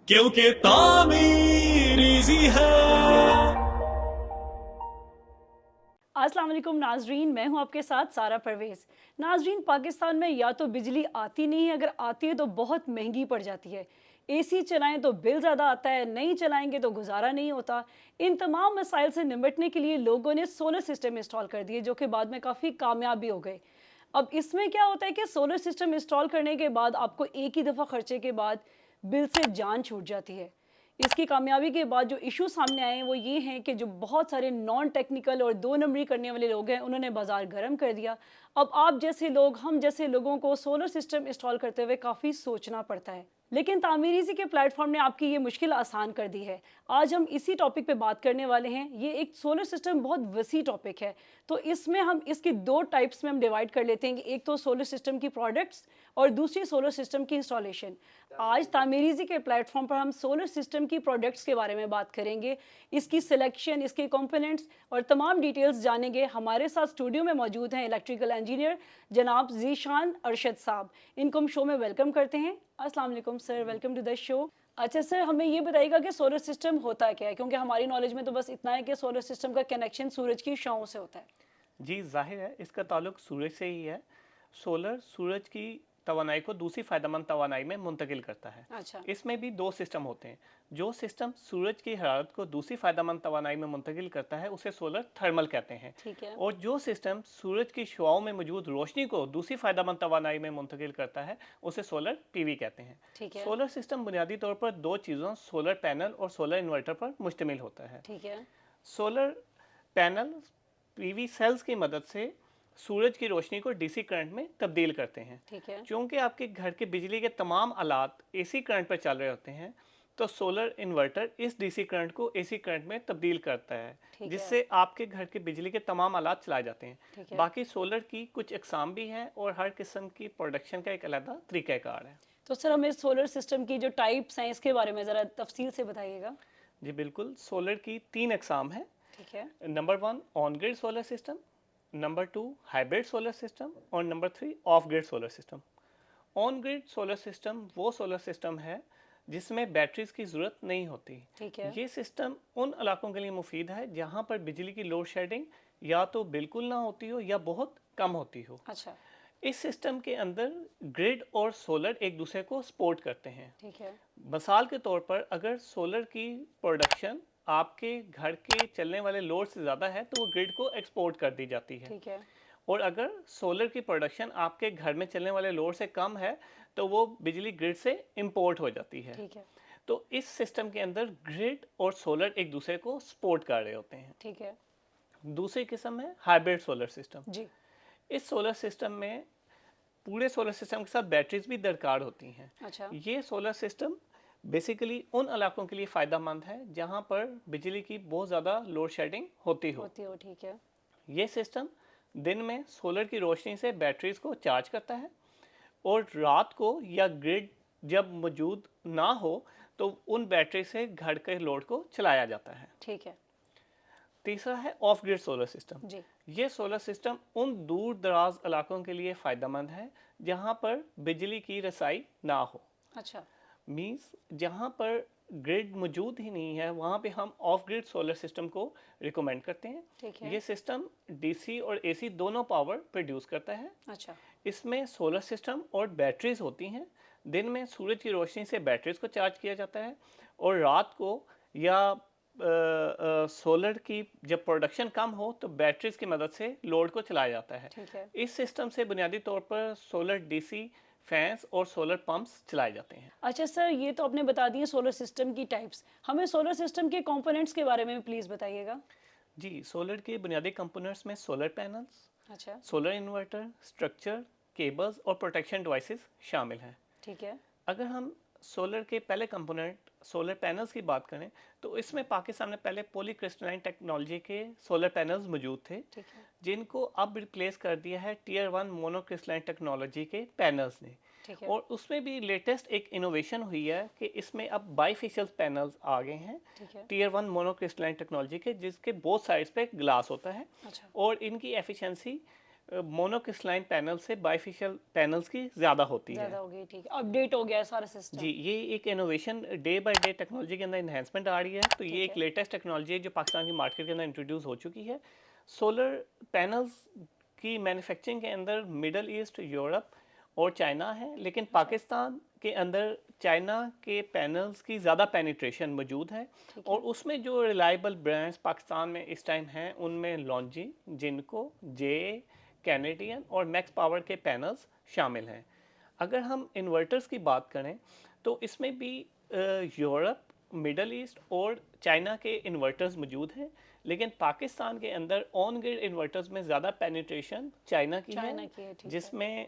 क्योंकि तामीर इजी है। अस्सलाम वालेकुम नाजरीन, मैं हूं आपके साथ सारा परवेज़। नाजरीन, पाकिस्तान में या तो बिजली आती नहीं है, अगर आती है तो बहुत महंगी पड़ जाती है। एसी चलाएं तो बिल ज़्यादा आता है, नहीं चलाएंगे तो गुजारा नहीं होता। इन तमाम मसाइल से निपटने के लिए लोगों ने सोलर सिस्टम इंस्टॉल कर दिए, जो कि बाद में काफ़ी कामयाब भी हो गए। अब इसमें क्या होता है कि सोलर सिस्टम इंस्टॉल करने के बाद आपको एक ही दफ़ा खर्चे के बाद बिल से जान छूट जाती है। इसकी कामयाबी के बाद जो इशू सामने आए हैं वो ये हैं कि जो बहुत सारे नॉन टेक्निकल और दो नंबरी करने वाले लोग हैं, उन्होंने बाज़ार गर्म कर दिया। अब आप जैसे लोग, हम जैसे लोगों को सोलर सिस्टम इंस्टॉल करते हुए काफ़ी सोचना पड़ता है, लेकिन तामीरी के प्लेटफॉर्म ने आपकी ये मुश्किल आसान कर दी है। आज हम इसी टॉपिक पे बात करने वाले हैं। ये एक सोलर सिस्टम बहुत वसी टॉपिक है, तो इसमें हम इसकी दो टाइप्स में हम डिवाइड कर लेते हैं कि एक तो सोलर सिस्टम की प्रोडक्ट्स और दूसरी सोलर सिस्टम की इंस्टॉलेशन। आज तामीरी के प्लेटफॉर्म पर हम सोलर सिस्टम की प्रोडक्ट्स के बारे में बात करेंगे, इसकी सिलेक्शन, इसके कंपोनेंट्स और तमाम डिटेल्स जानेंगे। हमारे साथ स्टूडियो में मौजूद हैं इलेक्ट्रिकल इंजीनियर जनाब जीशान अरशद साहब। इनको हम शो में वेलकम करते हैं। अस्सलाम वालेकुम sir, welcome to the show. अच्छा सर, हमें ये बताइएगा कि सोलर सिस्टम होता क्या है, क्योंकि हमारी नॉलेज में तो बस इतना है कि सोलर सिस्टम का कनेक्शन सूरज की शॉओं से होता है। जी जाहिर है इसका ताल्लुक सूरज से ही है। सोलर सूरज की तवानाई को दूसरी फ़ायदेमंद तवानाई में मुंतकिल करता है। अच्छा। इसमें भी दो सिस्टम होते हैं। जो सिस्टम सूरज की हरारत को दूसरी फ़ायदेमंद तवानाई में मुंतकिल करता है उसे सोलर थर्मल कहते हैं। ठीक है। और जो सिस्टम सूरज की शुआओं में मौजूद रोशनी को दूसरी फ़ायदेमंद तवानाई में मुंतकिल करता है उसे सोलर पीवी कहते हैं। ठीक है। सोलर सिस्टम बुनियादी तौर पर दो चीज़ों सोलर पैनल और सोलर इन्वर्टर पर मुश्तमिल होता है। ठीक है। सोलर पैनल पीवी सेल्स की मदद से सूरज की रोशनी को डीसी करंट में तब्दील करते हैं। ठीक है। क्योंकि आपके घर के बिजली के तमाम आलात एसी करंट पर चल रहे होते हैं, तो सोलर इन्वर्टर इस डीसी करंट को एसी करंट में तब्दील करता है, ठीक है। जिससे आपके घर के बिजली के तमाम आलात चलाए जाते हैं। ठीक है। बाकी सोलर की कुछ अकसाम भी हैं और हर किस्म की प्रोडक्शन का एक अलग तरीक़ाकार है। तो सर, हमें सोलर सिस्टम की जो टाइप्स हैं इसके बारे में ज़रा तफसील से बताइएगा। जी बिल्कुल, सोलर की तीन अकसाम हैं। ठीक है। Number one on grid solar system, number two hybrid solar system और number three off grid solar system. On grid solar system वो सोलर सिस्टम है जिसमें बैटरीज की ज़रूरत नहीं होती। ठीक है। ये सिस्टम उन इलाकों के लिए मुफीद है जहाँ पर बिजली की लोड शेडिंग या तो बिल्कुल ना होती हो या बहुत कम होती हो। अच्छा। इस सिस्टम के अंदर ग्रिड और सोलर एक दूसरे को सपोर्ट करते हैं। ठीक है। मिसाल के तौर पर अगर सोलर की प्रोडक्शन आपके घर के चलने वाले लोड से ज़्यादा है तो वो ग्रिड को एक्सपोर्ट कर दी जाती है। ठीक है। और अगर सोलर की प्रोडक्शन आपके घर में चलने वाले लोड से कम है तो वो बिजली ग्रिड से इंपोर्ट हो जाती है। ठीक है। तो इस सिस्टम के अंदर ग्रिड और सोलर एक दूसरे को सपोर्ट कर रहे होते हैं। ठीक है। दूसरी किस्म है हाइब्रिड सोलर सिस्टम। जी। इस सोलर सिस्टम में पूरे सोलर सिस्टम के साथ बैटरीज भी दरकार होती हैं। अच्छा। ये सोलर सिस्टम बेसिकली उन इलाकों के लिए फ़ायदेमंद है जहाँ पर बिजली की बहुत ज़्यादा लोड शेडिंग होती हो। ठीक है। ये सिस्टम दिन में सोलर की रोशनी से बैटरीज को चार्ज करता है और रात को या ग्रिड जब मौजूद ना हो तो उन बैटरी से घर के लोड को चलाया जाता है। ठीक है। तीसरा है ऑफ ग्रिड सोलर सिस्टम। जी। ये सोलर सिस्टम उन दूर दराज इलाकों के लिए फ़ायदेमंद है जहाँ पर बिजली की रसाई ना हो। अच्छा। मीन्स जहाँ पर ग्रिड मौजूद ही नहीं है वहाँ पे हम ऑफ ग्रिड सोलर सिस्टम को रिकमेंड करते हैं। ठीक है। ये सिस्टम डीसी और एसी दोनों पावर प्रोड्यूस करता है। अच्छा। इसमें सोलर सिस्टम और बैटरीज होती हैं। दिन में सूरज की रोशनी से बैटरीज को चार्ज किया जाता है और रात को या सोलर की जब प्रोडक्शन कम हो तो बैटरीज की मदद से लोड को चलाया जाता है। ठीक है। इस सिस्टम से बुनियादी तौर पर सोलर डीसी फैंस और सोलर पंप्स चलाए जाते हैं। अच्छा सर, ये तो आपने बता दिए सोलर सिस्टम की टाइप्स, हमें सोलर सिस्टम के कंपोनेंट्स के बारे में प्लीज़ बताइएगा। जी, सोलर के बुनियादी कंपोनेंट्स में सोलर पैनल्स, अच्छा। सोलर इन्वर्टर, स्ट्रक्चर, केबल्स और प्रोटेक्शन डिवाइसेस शामिल हैं। ठीक है। अगर हम सोलर के पहले कंपोनेंट सोलर पैनल्स की बात करें तो इसमें पाकिस्तान में पहले पॉलीक्रिस्टलाइन टेक्नोलॉजी के सोलर पैनल्स मौजूद थे, ठीक है। जिनको अब रिप्लेस कर दिया है टीयर 1 मोनोक्रिस्टलाइन टेक्नोलॉजी के पैनल्स ने। ठीक है। और उसमें भी लेटेस्ट एक इनोवेशन हुई है कि इसमें अब बाईफेशियल पैनल्स आ गए हैं ठीक है। टीयर 1 मोनोक्रिस्टलाइन टेक्नोलॉजी के, जिसके बोथ साइड्स पे ग्लास होता है। अच्छा। और इनकी एफिशिएंसी मोनोक्रिस्टलाइन पैनल से बाइफेशियल पैनल्स की ज़्यादा होती है। ज़्यादा हो गई, ठीक है, अपडेट हो गया है सारा सिस्टम। जी, ये एक innovation day by day technology के अंदर इन्हेंसमेंट आ रही है, तो ये एक है। लेटेस्ट टेक्नोलॉजी है जो पाकिस्तान की मार्केट के अंदर इंट्रोड्यूस हो चुकी है। सोलर पैनल्स की मैन्युफैक्चरिंग के अंदर मिडल ईस्ट, यूरोप और चाइना है, लेकिन पाकिस्तान के अंदर चाइना के पैनल्स की ज़्यादा पेनिट्रेशन मौजूद है। और उसमें जो रिलायबल ब्रांड्स पाकिस्तान में इस टाइम हैं उनमें लॉन्जी, जिनको, जे, कैनेडियन और मैक्स पावर के पैनल्स शामिल हैं। अगर हम इन्वर्टर्स की बात करें तो इसमें भी यूरोप, मिडल ईस्ट और चाइना के इन्वर्टर्स मौजूद हैं, लेकिन पाकिस्तान के अंदर ऑन ग्रिड इन्वर्टर्स में ज़्यादा पेनिट्रेशन चाइना की है, ठीक है। जिसमें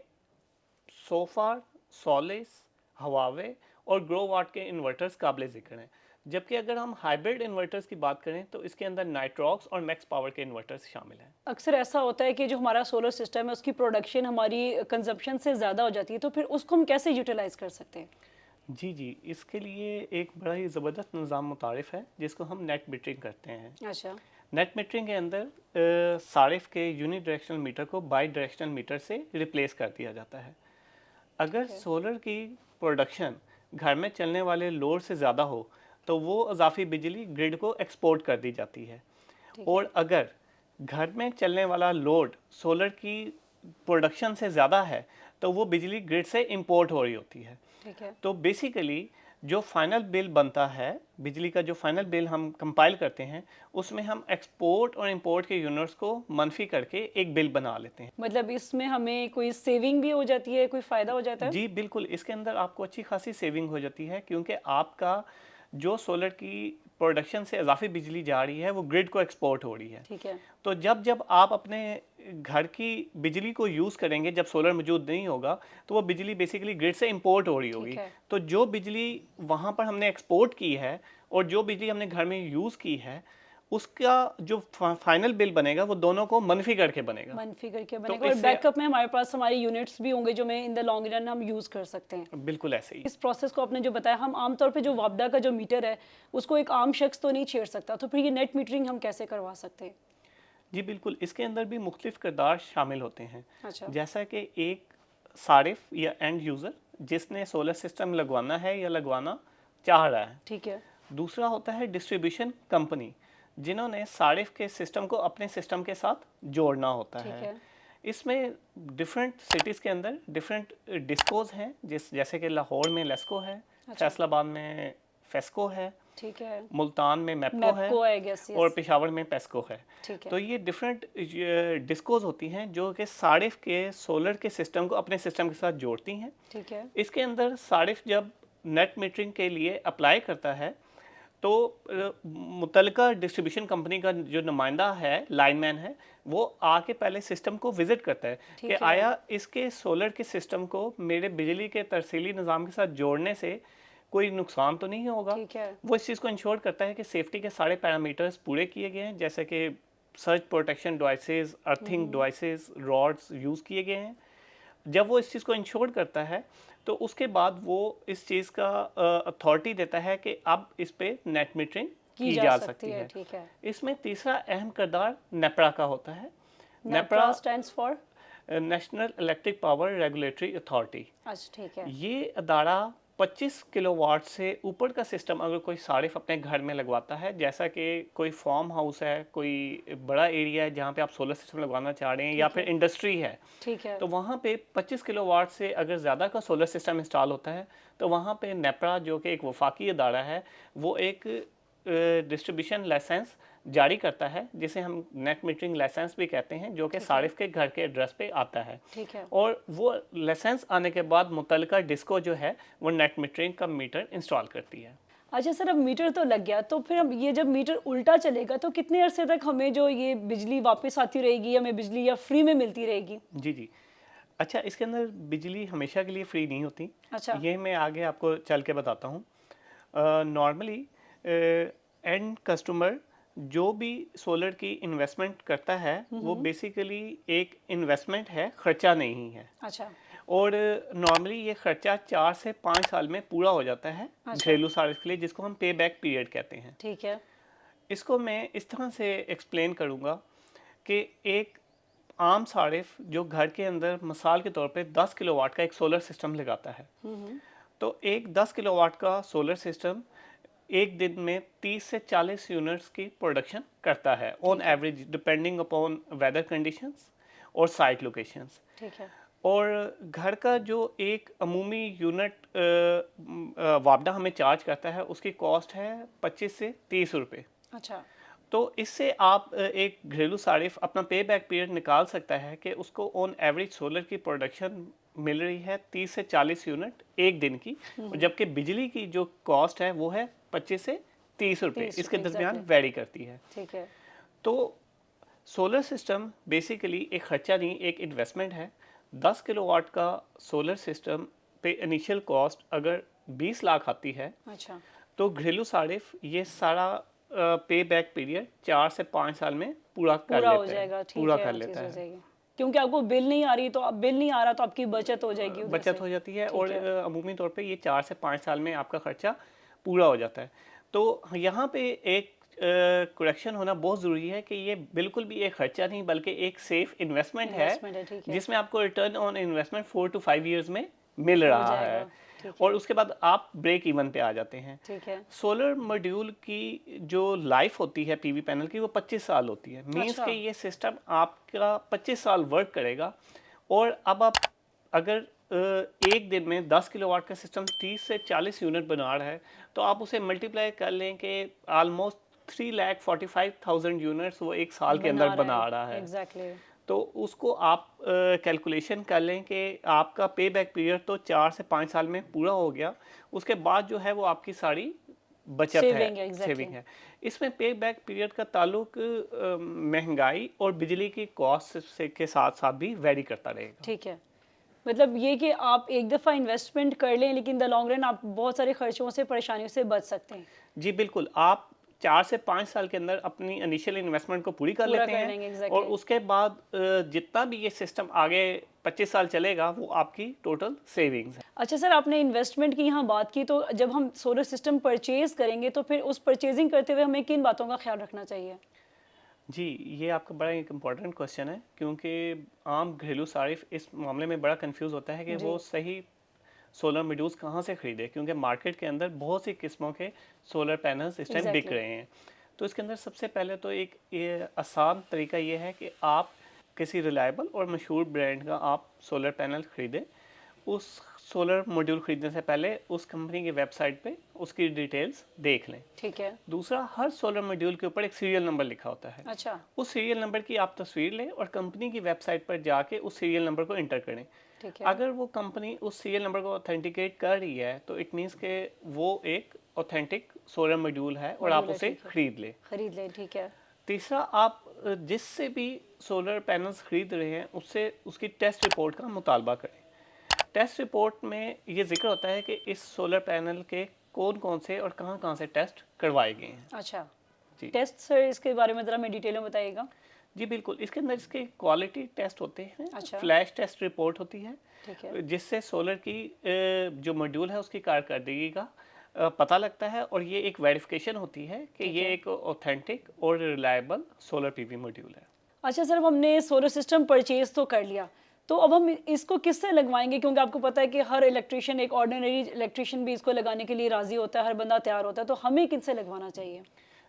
सोफार, सोलिस, हवावे और ग्रो वाट के इन्वर्टर्स काबिल ज़िक्र हैं। जबकि अगर हम हाइब्रिड इन्वर्टर्स की बात करें तो इसके अंदर नाइट्रॉक्स और मैक्स पावर के इन्वर्टर्स शामिल हैं। अक्सर ऐसा होता है कि जो हमारा सोलर सिस्टम है उसकी प्रोडक्शन हमारी कंजप्शन से ज़्यादा हो जाती है, तो फिर उसको हम कैसे यूटिलाइज कर सकते हैं? जी, इसके लिए एक बड़ा ही ज़बरदस्त निज़ाम मुतारिफ़ है जिसको हम नेट मीटरिंग कहते हैं। अच्छा, नेट मीटरिंग के अंदर सारिफ के यूनि डायरेक्शनल मीटर को बाई डायरेक्शनल मीटर से रिप्लेस कर दिया जाता है। अगर सोलर की प्रोडक्शन घर में चलने वाले लोड से ज़्यादा हो तो वो इजाफी बिजली ग्रिड को एक्सपोर्ट कर दी जाती है, और अगर घर में चलने वाला लोड सोलर की प्रोडक्शन से ज़्यादा है तो वो बिजली ग्रिड से इंपोर्ट हो रही होती है। ठीक है। तो बेसिकली जो फाइनल बिल बनता है, बिजली का जो फाइनल बिल हम कंपाइल करते हैं, उसमें हम एक्सपोर्ट और इंपोर्ट के यूनिट्स को मनफी करके एक बिल बना लेते हैं। मतलब इसमें हमें कोई सेविंग भी हो जाती है, कोई फ़ायदा हो जाता है? जी बिल्कुल, इसके अंदर आपको अच्छी खासी सेविंग हो जाती है, क्योंकि आपका जो सोलर की प्रोडक्शन से इजाफी बिजली जा रही है वो ग्रिड को एक्सपोर्ट हो रही है। ठीक है। तो जब आप अपने घर की बिजली को यूज़ करेंगे, जब सोलर मौजूद नहीं होगा तो वो बिजली बेसिकली ग्रिड से इंपोर्ट हो रही होगी। तो जो बिजली वहाँ पर हमने एक्सपोर्ट की है और जो बिजली हमने घर में यूज़ की है, उसका जो फाइनल बिल बनेगा वो दोनों को मनफी करके बनेगा। मनफी करके बनेगा, और बैकअप में हमारे पास हमारी यूनिट्स भी होंगे जो मैं इन द लॉन्ग रन हम यूज़ कर सकते हैं। बिल्कुल ऐसे ही। इस प्रोसेस को आपने जो बताया, हम आमतौर पे जो वापडा का जो मीटर है उसको एक आम शख्स तो नहीं छेड़ सकता, तो फिर ये नेट मीटरिंग हम कैसे करवा सकते हैं? जी बिल्कुल, इसके अंदर भी मुख्तलिफ किरदार शामिल होते हैं। अच्छा। जैसा कि एक सारिफ या एंड यूज़र जिसने सोलर सिस्टम लगवाना है या लगवाना चाह रहा है। ठीक है। दूसरा होता है डिस्ट्रीब्यूशन कंपनी, जिन्होंने सारिफ के सिस्टम को अपने सिस्टम के साथ जोड़ना होता है। इसमें डिफरेंट सिटीज़ के अंदर डिफरेंट डिस्कोज हैं, जैसे कि लाहौर में लेस्को है, फैसलाबाद में फेस्को है, ठीक है, मुल्तान में मैप्को है, और पेशावर में पेस्को है। तो ये डिफरेंट डिस्कोज होती हैं जो कि सारिफ के सोलर के सिस्टम को अपने सिस्टम के साथ जोड़ती हैं। ठीक है। इसके अंदर सारिफ जब नेट मीटरिंग के लिए अप्लाई करता है तो मुतलका डिस्ट्रीब्यूशन कंपनी का जो नुमाइंदा है, लाइनमैन है, वो आके पहले सिस्टम को विजिट करता है कि आया इसके सोलर के सिस्टम को मेरे बिजली के तरसीली निज़ाम के साथ जोड़ने से कोई नुकसान तो नहीं होगा। वो इस चीज़ को इंश्योर करता है कि सेफ्टी के सारे पैरामीटर्स पूरे किए गए हैं, जैसे कि surge protection devices, earthing devices, rods use किए गए हैं। जब वो इस चीज़ को इंश्योर करता है तो उसके बाद वो इस चीज़ का अथॉरिटी देता है कि अब इस पे नेट मीटरिंग की जा सकती है। ठीक है। इसमें तीसरा अहम किरदार नेपरा का होता है। NEPRA stands for national electric power regulatory authority. अच्छा, ठीक है। ये अदारा 25 किलोवाट से ऊपर का सिस्टम अगर कोई सारिफ अपने घर में लगवाता है, जैसा कि कोई फार्म हाउस है, कोई बड़ा एरिया है जहाँ पे आप सोलर सिस्टम लगवाना चाह रहे हैं, या फिर इंडस्ट्री है, ठीक है, तो वहाँ पे 25 किलोवाट से अगर ज़्यादा का सोलर सिस्टम इंस्टॉल होता है तो वहाँ पे नेपरा, जो कि एक वफाकी अदारा है, वो एक डिस्ट्रीब्यूशन लाइसेंस जारी करता है, जिसे हम नेट मीटरिंग लाइसेंस भी कहते हैं, जो कि सारिफ के घर के एड्रेस पे आता है। ठीक है। और वो लाइसेंस आने के बाद मुतलका डिस्को जो है वो नेट मीटरिंग का मीटर इंस्टॉल करती है। अच्छा सर, अब मीटर तो लग गया, तो फिर अब ये जब मीटर उल्टा चलेगा तो कितने अरसे तक हमें जो ये बिजली वापस आती रहेगी, हमें बिजली या फ्री में मिलती रहेगी? जी। अच्छा, इसके अंदर बिजली हमेशा के लिए फ्री नहीं होती। अच्छा। ये मैं आगे आपको चल के बताता हूँ। नॉर्मली एंड कस्टमर जो भी सोलर की इन्वेस्टमेंट करता है वो बेसिकली एक इन्वेस्टमेंट है, खर्चा नहीं है। अच्छा। और नॉर्मली ये खर्चा 4 से 5 साल में पूरा हो जाता है घरेलू सारिफ के लिए, जिसको हम पे बैक पीरियड कहते हैं। ठीक है। इसको मैं इस तरह से एक्सप्लेन करूँगा कि एक आम सारिफ जो घर के अंदर मिसाल के तौर पे 10 किलोवाट का एक सोलर सिस्टम लगाता है, तो एक 10 किलोवाट का सोलर सिस्टम एक दिन में 30 से 40 यूनिट्स की प्रोडक्शन करता है on average, depending upon weather conditions और साइट लोकेशंस। ठीक है। और घर का जो एक अमूमी यूनिट वापडा हमें चार्ज करता है, उसकी कॉस्ट है 25 से 30 रुपये। अच्छा। तो इससे आप एक घरेलू सारिफ अपना पे बैक पीरियड निकाल सकता है कि उसको ऑन एवरेज सोलर की प्रोडक्शन मिल रही है 30 से 40 यूनिट एक दिन की, और जबकि बिजली की जो कॉस्ट है वो है 25 से 30 रुपये, इसके दरमियान वेरी करती है। ठीक है। तो सोलर सिस्टम बेसिकली एक खर्चा नहीं, एक इन्वेस्टमेंट है। 10 किलोवाट का सोलर सिस्टम पे इनिशियल कॉस्ट अगर 20 लाख आती है, अच्छा। तो घरेलू सारिफ ये सारा पे बैक पीरियड 4 से 5 साल में पूरा हो जाएगा। ठीक पूरा है, कर वो लेता चीज़ हो है। जाएगी। क्योंकि आपको बिल नहीं आ रही, तो अब बिल नहीं आ रहा तो आपकी बचत हो जाएगी उधर बचत से। हो जाती है, ठीक और है। अमूमी तौर पे ये 4 से 5 साल में आपका खर्चा पूरा हो जाता है। तो यहाँ पे एक करेक्शन होना बहुत ज़रूरी है कि ये बिल्कुल भी एक खर्चा नहीं बल्कि एक सेफ इन्वेस्टमेंट है, ठीक है। जिसमें आपको return on investment 4 to 5 years में मिल हो रहा जाएगा। है, ठीक है। और उसके बाद आप ब्रेक इवन पे आ जाते हैं। ठीक है। सोलर मॉड्यूल की जो लाइफ होती है पीवी पैनल की, वो 25 साल होती है। मीन्स अच्छा। कि ये सिस्टम आपका 25 साल वर्क करेगा। और अब आप अगर एक दिन में 10 किलोवाट का सिस्टम 30 से 40 यूनिट बना रहा है, तो आप उसे मल्टीप्लाई कर लें कि ऑलमोस्ट 3,45,000 यूनिट्स वो एक साल के अंदर बना रहा है। एग्जैक्टली। तो उसको आप कैलकुलेशन कर लें कि आपका पे बैक पीरियड तो 4 से 5 साल में पूरा हो गया, उसके बाद जो है वो आपकी सारी बचत सेविंग है, है, exactly। सेविंग है। इसमें पे बैक पीरियड का ताल्लुक महंगाई और बिजली की कॉस्ट से के साथ साथ भी वेरी करता रहेगा। ठीक है। मतलब ये कि आप एक दफ़ा इन्वेस्टमेंट कर लें, लेकिन द लॉन्ग रन आप बहुत सारे खर्चों से, परेशानियों से बच सकते हैं। जी बिल्कुल, आप 4 से 5 साल के अंदर अपनी इनिशियल इन्वेस्टमेंट को पूरी कर लेते हैं, लेंगे, और exactly। उसके बाद जितना भी ये सिस्टम आगे 25 साल चलेगा वो आपकी टोटल सेविंग्स है। अच्छा सर, आपने इन्वेस्टमेंट की यहाँ बात की, तो जब हम सोलर सिस्टम परचेज करेंगे तो फिर उस परचेजिंग करते हुए हमें किन बातों का ख्याल रखना चाहिए? जी, ये आपका बड़ा एक इम्पॉर्टेंट क्वेश्चन है, क्योंकि आम घरेलू सारिफ इस मामले में बड़ा कंफ्यूज होता है कि वो सही सोलर मॉड्यूल्स कहाँ से खरीदे, क्योंकि मार्केट के अंदर बहुत सी किस्मों के सोलर पैनल्स इस टाइम बिक रहे हैं। तो इसके अंदर सबसे पहले तो एक ये आसान तरीका ये है कि आप किसी रिलायबल और मशहूर ब्रांड का आप सोलर पैनल खरीदें। उस सोलर मॉड्यूल खरीदने से पहले उस कंपनी की वेबसाइट पे उसकी डिटेल्स देख लें। ठीक है। दूसरा, हर सोलर मॉड्यूल के ऊपर एक सीरियल नंबर लिखा होता है। अच्छा। उस सीरियल नंबर की आप तस्वीर लें और कंपनी की वेबसाइट पर जाके उस सीरियल नंबर को इंटर करें। ठीक है। अगर वो कंपनी उस सीरियल नंबर को ऑथेंटिकेट कर रही है तो इट मीन्स के वो एक ऑथेंटिक सोलर मॉड्यूल है और आप उसे खरीद लें। ठीक है। तीसरा, आप जिससे भी सोलर पैनल्स खरीद रहे हैं उससे उसकी टेस्ट रिपोर्ट का मुतालबा करें। टेस्ट रिपोर्ट में ये जिक्र होता है कि इस सोलर पैनल के कौन कौन से और कहाँ कहाँ से टेस्ट करवाए गए हैं। अच्छा जी। टेस्ट सर, इसके बारे में ज़रा मैं डिटेल में बताइएगा। जी बिल्कुल, इसके अंदर इसके क्वालिटी टेस्ट होते हैं। अच्छा। फ्लैश टेस्ट रिपोर्ट होती है, ठीक है। जिससे सोलर की जो मॉड्यूल है उसकी कारकर्दगी का पता लगता है, और ये एक वेरिफिकेशन होती है कि ये एक ऑथेंटिक और रिलायबल सोलर पीवी मॉड्यूल है। अच्छा सर, अब हमने सोलर सिस्टम परचेज तो कर लिया, तो अब हम इसको किससे लगवाएंगे? क्योंकि आपको पता है कि हर इलेक्ट्रिशियन, एक ऑर्डिनरी इलेक्ट्रिशियन भी इसको लगाने के लिए राज़ी होता है, हर बंदा तैयार होता है, तो हमें किनसे लगवाना चाहिए?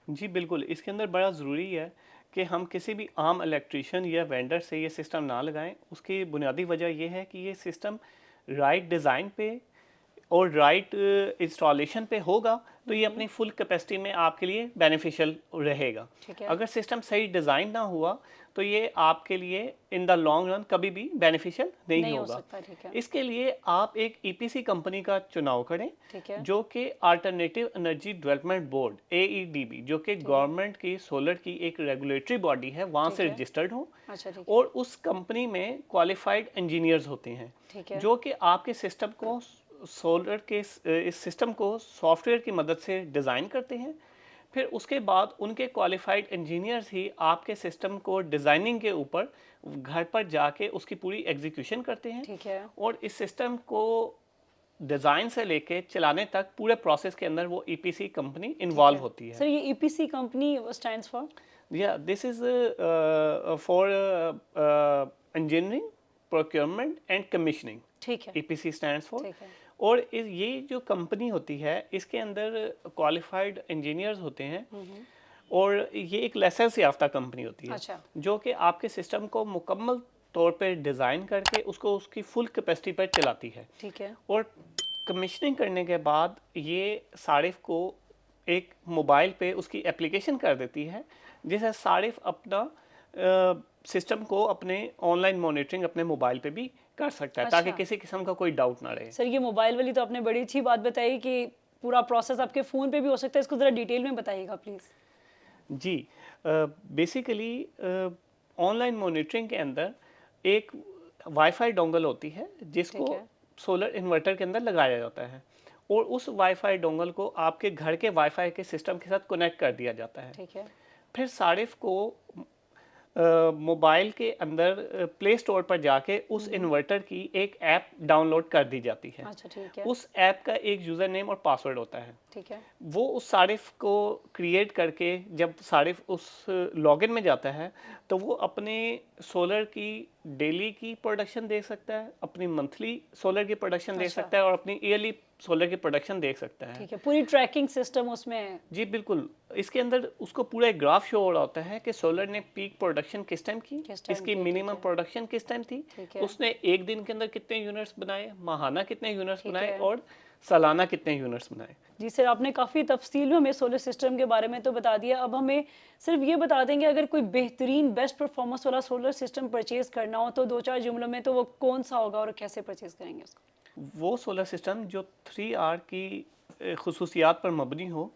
जी बिल्कुल, इसके अंदर बड़ा ज़रूरी है कि हम किसी भी आम इलेक्ट्रिशियन या वेंडर से ये सिस्टम ना लगाएं। उसकी बुनियादी वजह यह है कि ये सिस्टम राइट डिज़ाइन पे और राइट इंस्टॉलेशन पे होगा तो ये अपनी फुल कैपेसिटी में आपके लिए बेनिफिशियल रहेगा। ठीक है। अगर सिस्टम सही डिज़ाइन ना हुआ तो ये आपके लिए इन द लॉन्ग रन कभी भी बेनिफिशियल नहीं हो होगा। सकता। ठीक है। इसके लिए आप एक ईपीसी कंपनी का चुनाव करें, ठीक है। जो कि alternative energy development board AEDB, जो कि गवर्नमेंट की सोलर की एक रेगुलेटरी बॉडी है, वहाँ से रजिस्टर्ड हो। अच्छा। ठीक है। और उस कंपनी में क्वालिफाइड इंजीनियर्स होते हैं, ठीक है। जो कि आपके सिस्टम को सोलर के इस सिस्टम को सॉफ्टवेयर की मदद से डिज़ाइन करते हैं। फिर उसके बाद उनके क्वालिफाइड इंजीनियर्स ही आपके सिस्टम को डिज़ाइनिंग के ऊपर घर पर जाके उसकी पूरी एग्जीक्यूशन करते हैं। ठीक है। और इस सिस्टम को डिज़ाइन से लेके चलाने तक पूरे प्रोसेस के अंदर वो ईपीसी कंपनी इन्वॉल्व होती है। सर ये EPC company stands for? Yeah, this is for engineering, procurement and commissioning. ठीक है, EPC stands for. ठीक है। और ये जो कंपनी होती है इसके अंदर क्वालिफाइड इंजीनियर्स होते हैं और ये एक लाइसेंस याफ्ता कंपनी होती है अच्छा। जो कि आपके सिस्टम को मुकम्मल तौर पे डिज़ाइन करके उसको उसकी फुल कैपेसिटी पर चलाती है। ठीक है, और कमीशनिंग करने के बाद ये सारिफ को एक मोबाइल पे उसकी एप्लीकेशन कर देती है जिससे सारिफ अपना सिस्टम को अपने ऑनलाइन मॉनिटरिंग अपने मोबाइल पे भी कर सकता है ताकि अच्छा। किसी किस्म का कोई डाउट ना रहे। सर ये मोबाइल वाली तो आपने बड़ी अच्छी बात बताई कि पूरा प्रोसेस आपके फ़ोन पे भी हो सकता है, इसको ज़रा डिटेल में बताइएगा प्लीज़। जी, बेसिकली ऑनलाइन मॉनिटरिंग के अंदर एक वाईफाई डोंगल होती है जिसको ठीक है। सोलर इन्वर्टर के अंदर लगाया जाता है और उस वाईफाई डोंगल को आपके घर के वाईफाई के सिस्टम के साथ कनेक्ट कर दिया जाता है। ठीक है, फिर सारिफ को मोबाइल के अंदर प्ले स्टोर पर जाके उस इन्वर्टर की एक ऐप डाउनलोड कर दी जाती है। अच्छा ठीक है, उस ऐप का एक यूज़र नेम और पासवर्ड होता है। ठीक है, वो उस सारिफ को क्रिएट करके जब सारिफ उस लॉगिन में जाता है तो वो अपने सोलर की डेली की प्रोडक्शन देख सकता है, अपनी मंथली सोलर की प्रोडक्शन देख अच्छा। सकता है और अपनी ईयरली सोलर की प्रोडक्शन देख सकता है। ठीक है। पूरी ट्रैकिंग सिस्टम उसमें है। जी बिल्कुल, इसके अंदर उसको पूरा एक ग्राफ शो हो रहा होता है कि सोलर ने पीक प्रोडक्शन किस टाइम की, किस टाइम इसकी की, मिनिमम ठीक है। प्रोडक्शन किस टाइम थी, ठीक है। उसने एक दिन के अंदर कितने यूनिट्स बनाए, माहाना कितने यूनिट्स ठीक बनाए है। और सालाना कितने यूनिट्स बनाए। जी सर, आपने काफ़ी तफसील में हमें सोलर सिस्टम के बारे में तो बता दिया। अब हमें सिर्फ ये बता देंगे अगर कोई बेहतरीन बेस्ट परफॉर्मेंस वाला सोलर सिस्टम परचेज़ करना हो तो 2-4 जुमलों में तो वो कौन सा होगा और कैसे परचेज़ करेंगे उसको? वो सोलर सिस्टम जो 3R की खुसूसियात पर मबनी हो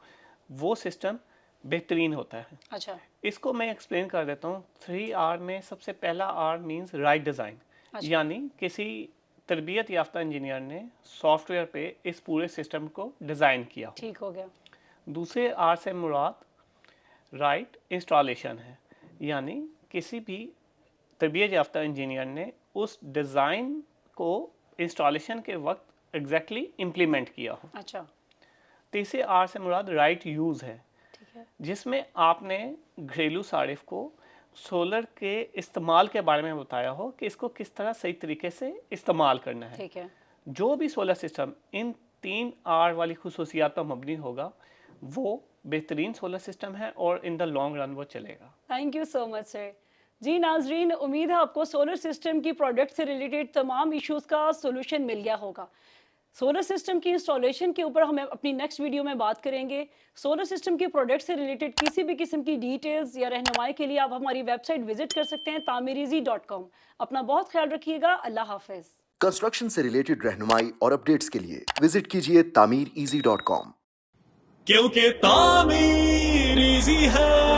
वो सिस्टम बेहतरीन होता है। अच्छा, इसको मैं एक्सप्लेन कर देता हूँ। 3R में सबसे पहला R मींस राइट डिज़ाइन, अच्छा। यानी किसी तरबियत याफ्ता इंजीनियर ने सॉफ्टवेयर पे इस पूरे सिस्टम को डिज़ाइन किया हो। ठीक हो गया। दूसरे R से मुराद राइट इंस्टॉलेशन है, यानी किसी भी तरबियत याफ्ता इंजीनियर ने उस डिज़ाइन को इंस्टॉलेशन के वक्त एग्जैक्टली इम्प्लीमेंट किया हो। अच्छा, तीसरे R से मुराद राइट यूज़ है, ठीक है, जिसमें आपने घरेलू सारिफ को सोलर के इस्तेमाल के बारे में बताया हो कि इसको किस तरह सही तरीके से इस्तेमाल करना है। ठीक है। जो भी सोलर सिस्टम इन 3R वाली खुसूसियात पर मबनी होगा वो बेहतरीन सोलर सिस्टम है और इन द लॉन्ग रन वो चलेगा। Thank you so much sir. जी नाजरीन, उम्मीद है आपको सोलर सिस्टम की प्रोडक्ट से रिलेटेड तमाम इश्यूज़ का सोल्यूशन मिल गया होगा। सोलर सिस्टम की इंस्टॉलेशन के ऊपर हम अपनी नेक्स्ट वीडियो में बात करेंगे। सोलर सिस्टम की प्रोडक्ट से रिलेटेड किसी भी किस्म की डिटेल्स या रहनुमाई के लिए आप हमारी वेबसाइट विजिट कर सकते हैं tameereasy.com। अपना बहुत ख्याल रखिएगा। अल्लाह हाफिज़। कंस्ट्रक्शन से रिलेटेड रहनुमाई और अपडेट्स के लिए विजिट कीजिए tameereasy.com। क्योंकि तामीर इजी है।